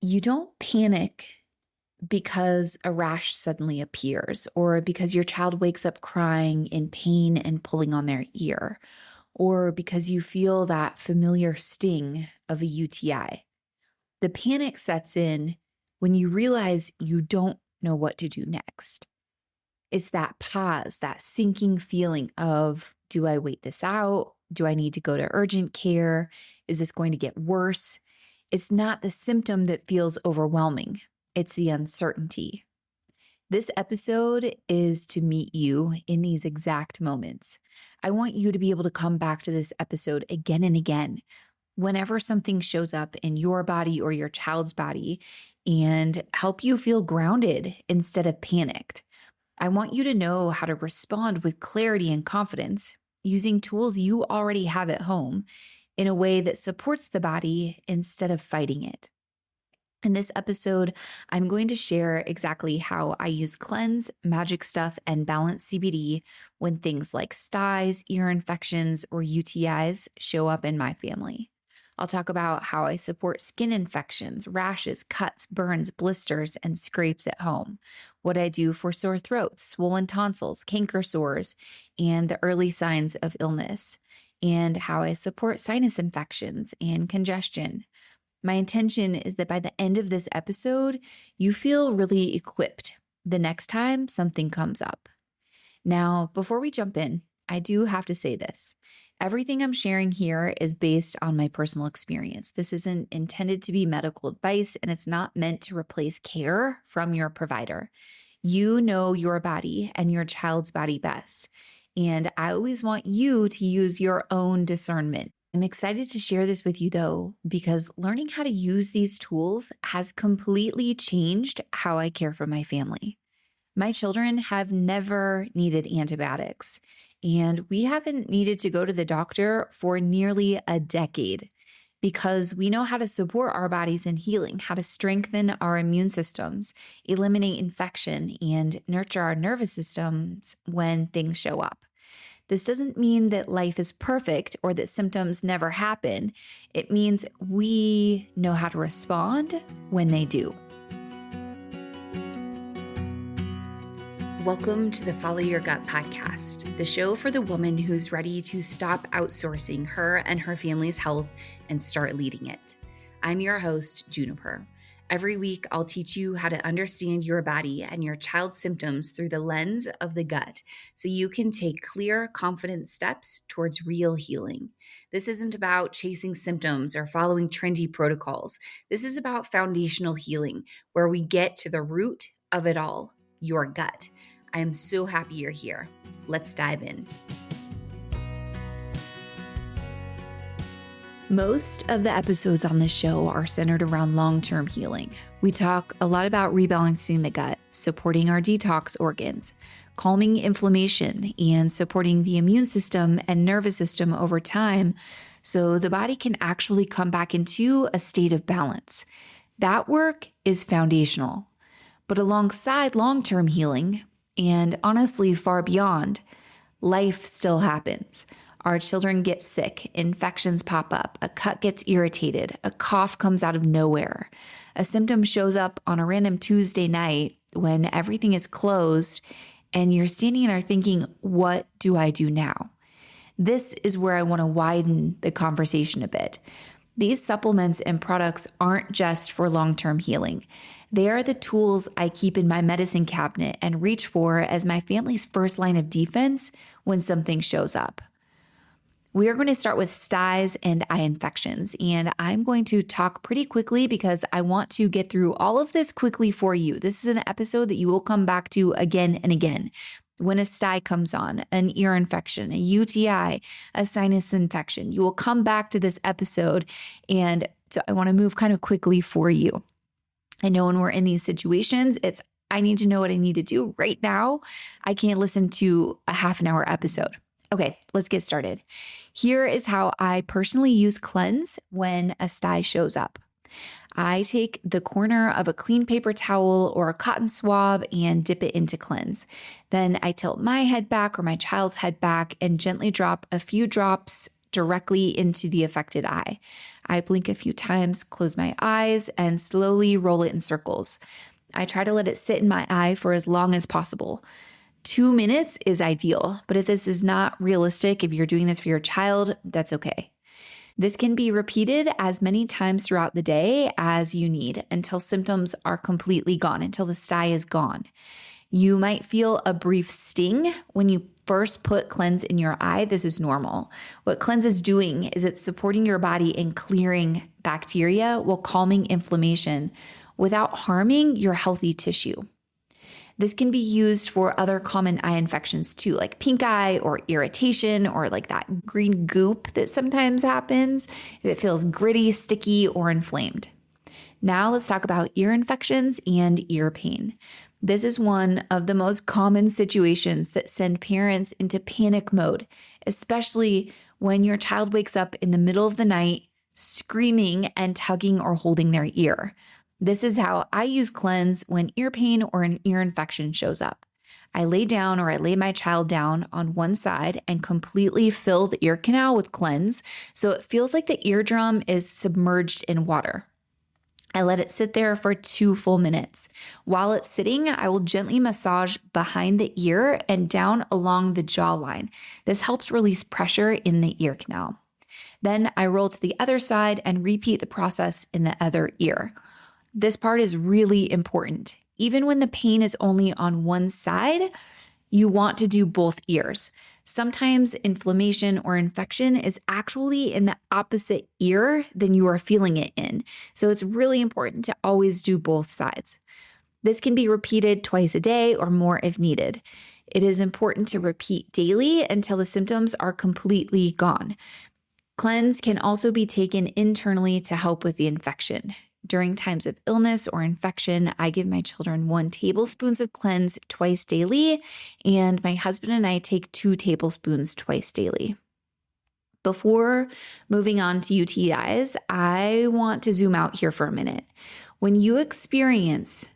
You don't panic because a rash suddenly appears, or because your child wakes up crying in pain and pulling on their ear, or because you feel that familiar sting of a UTI. The panic sets in when you realize you don't know what to do next. It's that pause, that sinking feeling of, do I wait this out? Do I need to go to urgent care? Is this going to get worse? It's not the symptom that feels overwhelming. It's the uncertainty. This episode is to meet you in these exact moments. I want you to be able to come back to this episode again and again whenever something shows up in your body or your child's body and help you feel grounded instead of panicked. I want you to know how to respond with clarity and confidence using tools you already have at home in a way that supports the body instead of fighting it. In this episode, I'm going to share exactly how I use Cleanse, Magic Stuff, and Balance CBD when things like styes, ear infections, or UTIs show up in my family. I'll talk about how I support skin infections, rashes, cuts, burns, blisters, and scrapes at home, what I do for sore throats, swollen tonsils, canker sores, and the early signs of illness, and how I support sinus infections and congestion. My intention is that by the end of this episode, you feel really equipped the next time something comes up. Now, before we jump in, I do have to say this. Everything I'm sharing here is based on my personal experience. This isn't intended to be medical advice, and it's not meant to replace care from your provider. You know your body and your child's body best, and I always want you to use your own discernment. I'm excited to share this with you, though, because learning how to use these tools has completely changed how I care for my family. My children have never needed antibiotics, and we haven't needed to go to the doctor for nearly a decade because we know how to support our bodies in healing, how to strengthen our immune systems, eliminate infection, and nurture our nervous systems when things show up. This doesn't mean that life is perfect or that symptoms never happen. It means we know how to respond when they do. Welcome to the Follow Your Gut podcast, the show for the woman who's ready to stop outsourcing her and her family's health and start leading it. I'm your host, Juniper. Every week, I'll teach you how to understand your body and your child's symptoms through the lens of the gut so you can take clear, confident steps towards real healing. This isn't about chasing symptoms or following trendy protocols. This is about foundational healing, where we get to the root of it all, your gut. I am so happy you're here. Let's dive in. Most of the episodes on this show are centered around long-term healing. We talk a lot about rebalancing the gut, supporting our detox organs, calming inflammation, and supporting the immune system and nervous system over time so the body can actually come back into a state of balance. That work is foundational. But alongside long-term healing, and honestly far beyond, life still happens. Our children get sick, infections pop up, a cut gets irritated, a cough comes out of nowhere. A symptom shows up on a random Tuesday night when everything is closed and you're standing there thinking, what do I do now? This is where I want to widen the conversation a bit. These supplements and products aren't just for long-term healing. They are the tools I keep in my medicine cabinet and reach for as my family's first line of defense when something shows up. We are going to start with styes and eye infections, and I'm going to talk pretty quickly because I want to get through all of this quickly for you. This is an episode that you will come back to again and again. When a stye comes on, an ear infection, a UTI, a sinus infection, you will come back to this episode, and so I want to move kind of quickly for you. I know when we're in these situations, I need to know what I need to do right now. I can't listen to a half an hour episode. Okay, let's get started. Here is how I personally use Cleanse when a stye shows up. I take the corner of a clean paper towel or a cotton swab and dip it into Cleanse. Then I tilt my head back or my child's head back and gently drop a few drops directly into the affected eye. I blink a few times, close my eyes, and slowly roll it in circles. I try to let it sit in my eye for as long as possible. 2 minutes is ideal, but if this is not realistic, if you're doing this for your child, that's okay. This can be repeated as many times throughout the day as you need until symptoms are completely gone, until the sty is gone. You might feel a brief sting when you first put cleanse in your eye. This is normal. What cleanse is doing is it's supporting your body in clearing bacteria while calming inflammation without harming your healthy tissue. This can be used for other common eye infections too, like pink eye or irritation or like that green goop that sometimes happens if it feels gritty, sticky, or inflamed. Now let's talk about ear infections and ear pain. This is one of the most common situations that send parents into panic mode, especially when your child wakes up in the middle of the night screaming and tugging or holding their ear. This is how I use cleanse when ear pain or an ear infection shows up. I lay down or I lay my child down on one side and completely fill the ear canal with cleanse so it feels like the eardrum is submerged in water. I let it sit there for 2 full minutes. While it's sitting, I will gently massage behind the ear and down along the jawline. This helps release pressure in the ear canal. Then I roll to the other side and repeat the process in the other ear. This part is really important. Even when the pain is only on one side, you want to do both ears. Sometimes inflammation or infection is actually in the opposite ear than you are feeling it in. So it's really important to always do both sides. This can be repeated twice a day or more if needed. It is important to repeat daily until the symptoms are completely gone. Cleanse can also be taken internally to help with the infection. During times of illness or infection, I give my children 1 tablespoon of cleanse twice daily, and my husband and I take 2 tablespoons twice daily. Before moving on to UTIs, I want to zoom out here for a minute. When you experience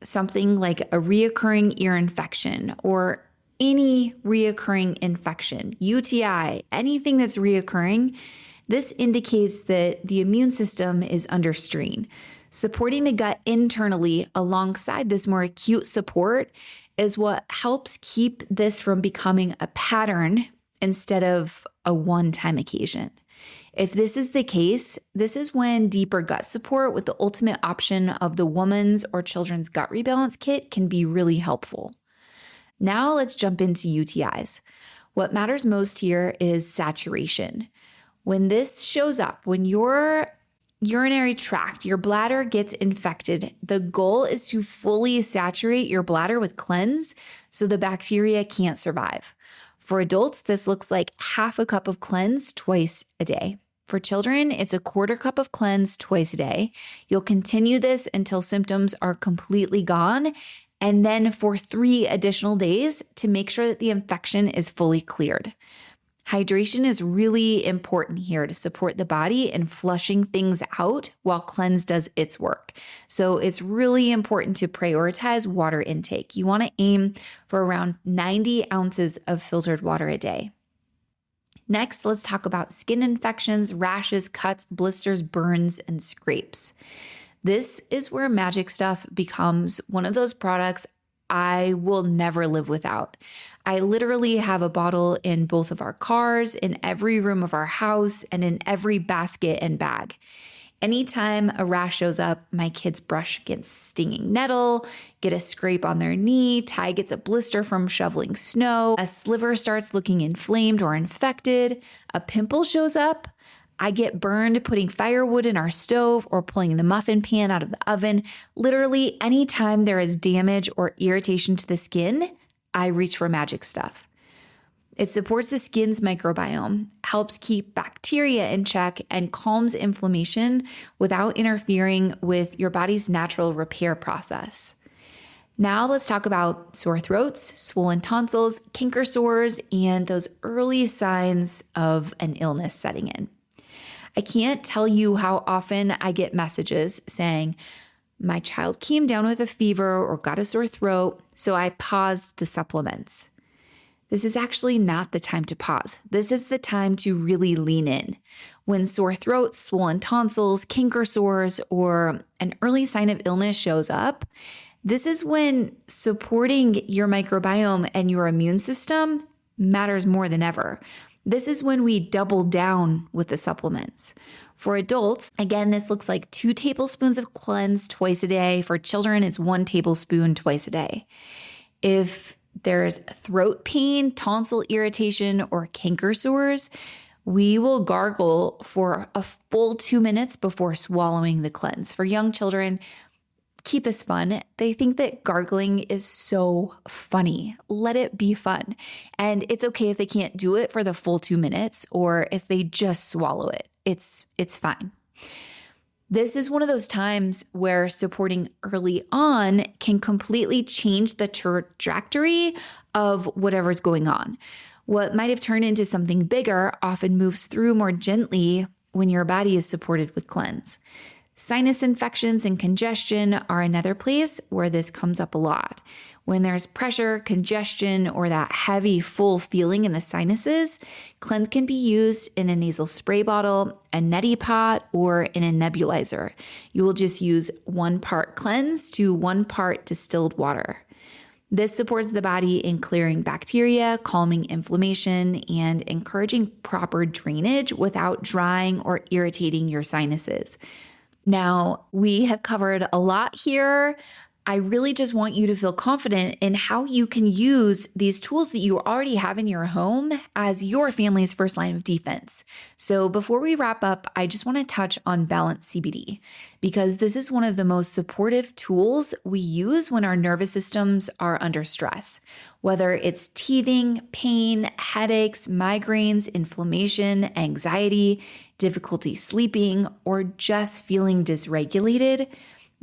something like a reoccurring ear infection or any reoccurring infection, UTI, anything that's reoccurring, this indicates that the immune system is under strain. Supporting the gut internally alongside this more acute support is what helps keep this from becoming a pattern instead of a one-time occasion. If this is the case, this is when deeper gut support with the ultimate option of the Woman's or Children's Gut Rebalance Kit can be really helpful. Now let's jump into UTIs. What matters most here is saturation. When this shows up, when your urinary tract, your bladder gets infected, the goal is to fully saturate your bladder with cleanse so the bacteria can't survive. For adults, this looks like half a cup of cleanse twice a day. For children, it's a 1/4 cup of cleanse twice a day. You'll continue this until symptoms are completely gone, and then for 3 additional days to make sure that the infection is fully cleared. Hydration is really important here to support the body in flushing things out while cleanse does its work. So it's really important to prioritize water intake. You want to aim for around 90 ounces of filtered water a day. Next, let's talk about skin infections, rashes, cuts, blisters, burns, and scrapes. This is where Magic Stuff becomes one of those products I will never live without. I literally have a bottle in both of our cars, in every room of our house, and in every basket and bag. Anytime a rash shows up, my kids brush against stinging nettle, get a scrape on their knee, Ty gets a blister from shoveling snow, a sliver starts looking inflamed or infected, a pimple shows up, I get burned putting firewood in our stove or pulling the muffin pan out of the oven. Literally, anytime there is damage or irritation to the skin, I reach for Magic Stuff. It supports the skin's microbiome, helps keep bacteria in check, and calms inflammation without interfering with your body's natural repair process. Now let's talk about sore throats, swollen tonsils, canker sores, and those early signs of an illness setting in. I can't tell you how often I get messages saying, my child came down with a fever or got a sore throat, so I paused the supplements. this is actually not the time to pause. This is the time to really lean in. When sore throats, swollen tonsils, canker sores, or an early sign of illness shows up, this is when supporting your microbiome and your immune system matters more than ever. This is when we double down with the supplements. For adults, again, this looks like 2 tablespoons of cleanse twice a day. For children, it's 1 tablespoon twice a day. If there's throat pain, tonsil irritation, or canker sores, we will gargle for a full 2 minutes before swallowing the cleanse. For young children, keep this fun. They think that gargling is so funny. Let it be fun. And it's okay if they can't do it for the full 2 minutes or if they just swallow it. It's fine. This is one of those times where supporting early on can completely change the trajectory of whatever's going on. What might have turned into something bigger often moves through more gently when your body is supported with cleanse. Sinus infections and congestion are another place where this comes up a lot. When there's pressure, congestion, or that heavy, full feeling in the sinuses, cleanse can be used in a nasal spray bottle, a neti pot, or in a nebulizer. You will just use 1 part cleanse to 1 part distilled water. This supports the body in clearing bacteria, calming inflammation, and encouraging proper drainage without drying or irritating your sinuses. Now, we have covered a lot here. I really just want you to feel confident in how you can use these tools that you already have in your home as your family's first line of defense. So before we wrap up, I just want to touch on Balance CBD because this is one of the most supportive tools we use when our nervous systems are under stress. Whether it's teething, pain, headaches, migraines, inflammation, anxiety, difficulty sleeping, or just feeling dysregulated,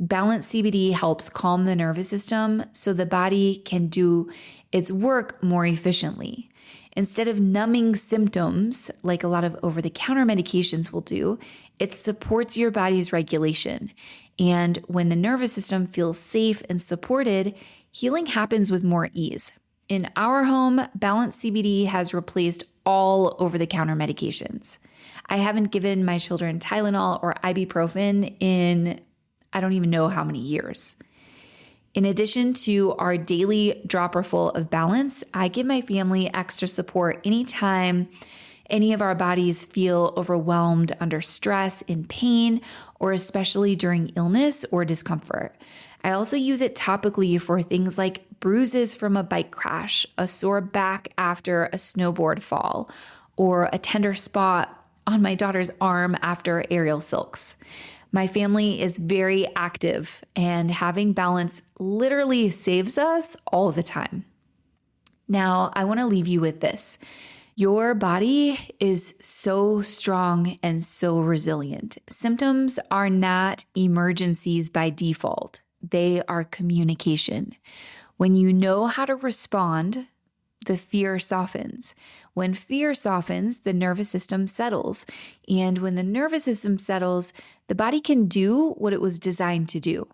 Balance CBD helps calm the nervous system so the body can do its work more efficiently. Instead of numbing symptoms like a lot of over-the-counter medications will do, it supports your body's regulation. And when the nervous system feels safe and supported, healing happens with more ease. In our home, Balance CBD has replaced all over-the-counter medications. I haven't given my children Tylenol or ibuprofen in I don't even know how many years. In addition to our daily dropperful of Balance, I give my family extra support anytime any of our bodies feel overwhelmed under stress, in pain, or especially during illness or discomfort. I also use it topically for things like bruises from a bike crash, a sore back after a snowboard fall, or a tender spot on my daughter's arm after aerial silks. My family is very active, and having Balance literally saves us all the time. Now, I want to leave you with this. Your body is so strong and so resilient. Symptoms are not emergencies by default. They are communication. When you know how to respond, the fear softens. When fear softens, the nervous system settles. And when the nervous system settles, the body can do what it was designed to do.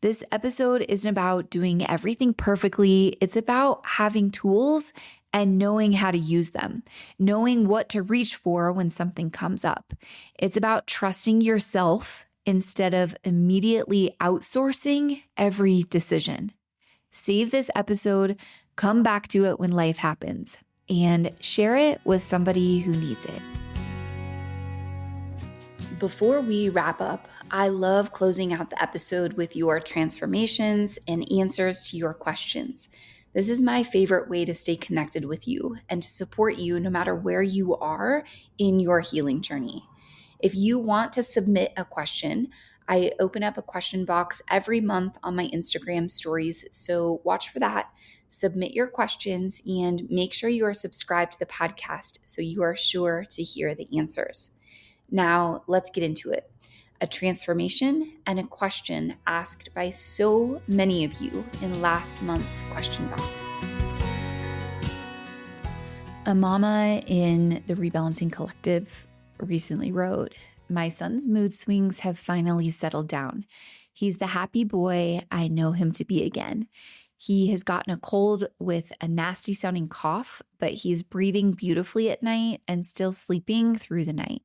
This episode isn't about doing everything perfectly. It's about having tools and knowing how to use them, knowing what to reach for when something comes up. It's about trusting yourself instead of immediately outsourcing every decision. Save this episode, come back to it when life happens, and share it with somebody who needs it. Before we wrap up, I love closing out the episode with your transformations and answers to your questions. This is my favorite way to stay connected with you and to support you no matter where you are in your healing journey. If you want to submit a question, I open up a question box every month on my Instagram stories, so watch for that. Submit your questions and make sure you are subscribed to the podcast so you are sure to hear the answers. Now, let's get into it. A transformation and a question asked by so many of you in last month's question box. A mama in the Rebalancing Collective recently wrote, "My son's mood swings have finally settled down. He's the happy boy I know him to be again. He has gotten a cold with a nasty sounding cough, but he's breathing beautifully at night and still sleeping through the night.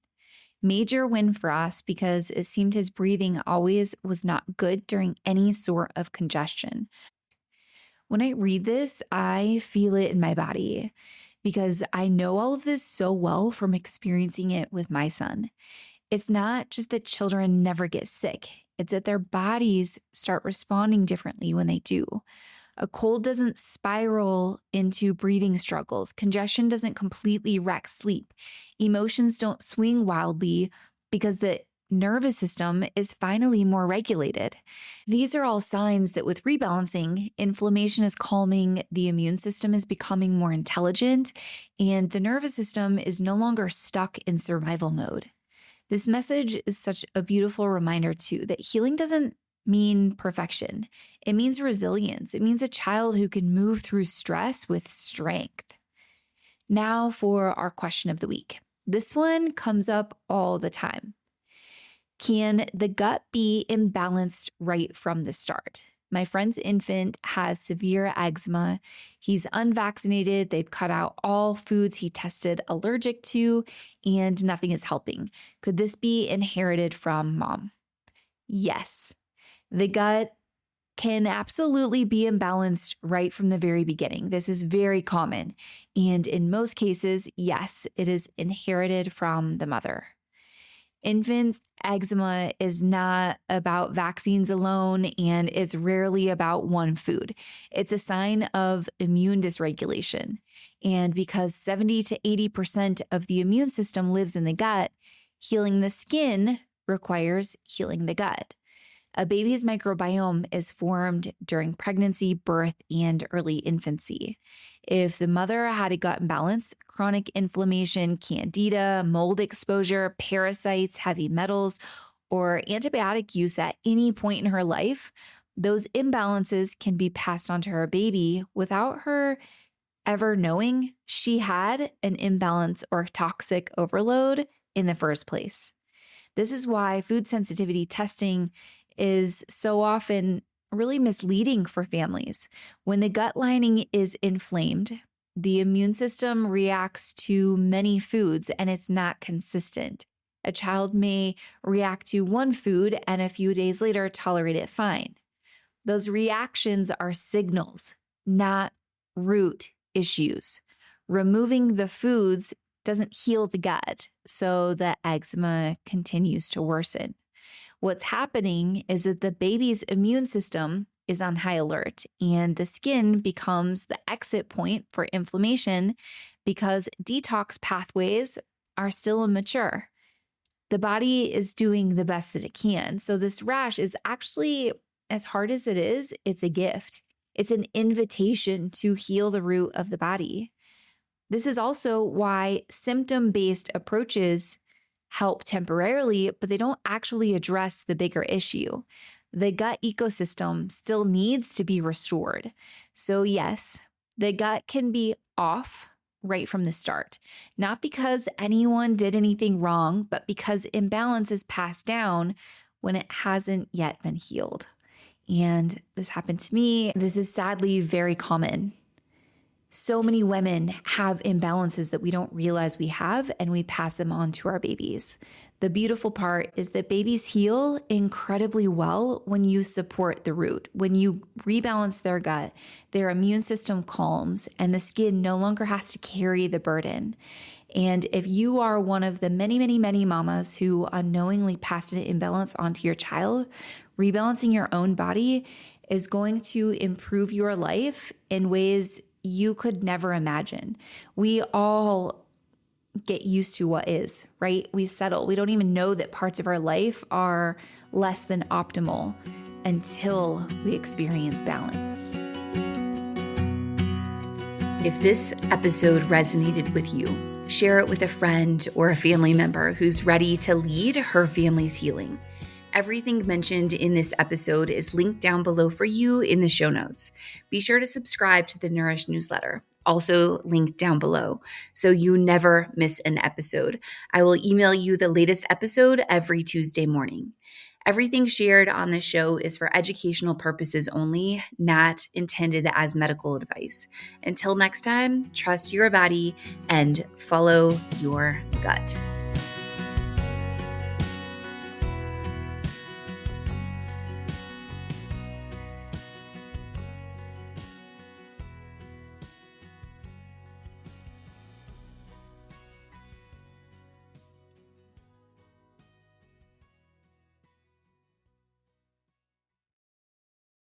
Major win for us because it seemed his breathing always was not good during any sort of congestion. When I read this, I feel it in my body because I know all of this so well from experiencing it with my son. It's not just that children never get sick, it's that their bodies start responding differently when they do. A cold doesn't spiral into breathing struggles. Congestion doesn't completely wreck sleep. Emotions don't swing wildly because the nervous system is finally more regulated. These are all signs that with rebalancing, inflammation is calming, the immune system is becoming more intelligent, and the nervous system is no longer stuck in survival mode. This message is such a beautiful reminder, too, that healing doesn't mean perfection. It means resilience. It means a child who can move through stress with strength. Now for our question of the week. This one comes up all the time. Can the gut be imbalanced right from the start? My friend's infant has severe eczema. He's unvaccinated. They've cut out all foods he tested allergic to, and nothing is helping. Could this be inherited from mom? Yes. The gut can absolutely be imbalanced right from the very beginning. This is very common. And in most cases, yes, it is inherited from the mother. Infant eczema is not about vaccines alone, and it's rarely about one food. It's a sign of immune dysregulation. And because 70 to 80% of the immune system lives in the gut, healing the skin requires healing the gut. A baby's microbiome is formed during pregnancy, birth, and early infancy. If the mother had a gut imbalance, chronic inflammation, candida, mold exposure, parasites, heavy metals, or antibiotic use at any point in her life, those imbalances can be passed on to her baby without her ever knowing she had an imbalance or toxic overload in the first place. This is why food sensitivity testing is so often really misleading for families. When the gut lining is inflamed, the immune system reacts to many foods and it's not consistent. A child may react to one food and a few days later tolerate it fine. Those reactions are signals, not root issues. Removing the foods doesn't heal the gut, so the eczema continues to worsen. What's happening is that the baby's immune system is on high alert, and the skin becomes the exit point for inflammation because detox pathways are still immature. The body is doing the best that it can. So this rash is actually, as hard as it is, it's a gift. It's an invitation to heal the root of the body. This is also why symptom-based approaches help temporarily, but they don't actually address the bigger issue. The gut ecosystem still needs to be restored. So yes, the gut can be off right from the start, not because anyone did anything wrong, but because imbalance is passed down when it hasn't yet been healed. And this happened to me. This is sadly very common. So many women have imbalances that we don't realize we have, and we pass them on to our babies. The beautiful part is that babies heal incredibly well when you support the root. When you rebalance their gut, their immune system calms, and the skin no longer has to carry the burden. And if you are one of the many, many, many mamas who unknowingly passed an imbalance onto your child, rebalancing your own body is going to improve your life in ways you could never imagine. We all get used to what is, right? We settle. We don't even know that parts of our life are less than optimal until we experience balance. If this episode resonated with you, share it with a friend or a family member who's ready to lead her family's healing. Everything mentioned in this episode is linked down below for you in the show notes. Be sure to subscribe to the Nourish newsletter, also linked down below, so you never miss an episode. I will email you the latest episode every Tuesday morning. Everything shared on this show is for educational purposes only, not intended as medical advice. Until next time, trust your body and follow your gut.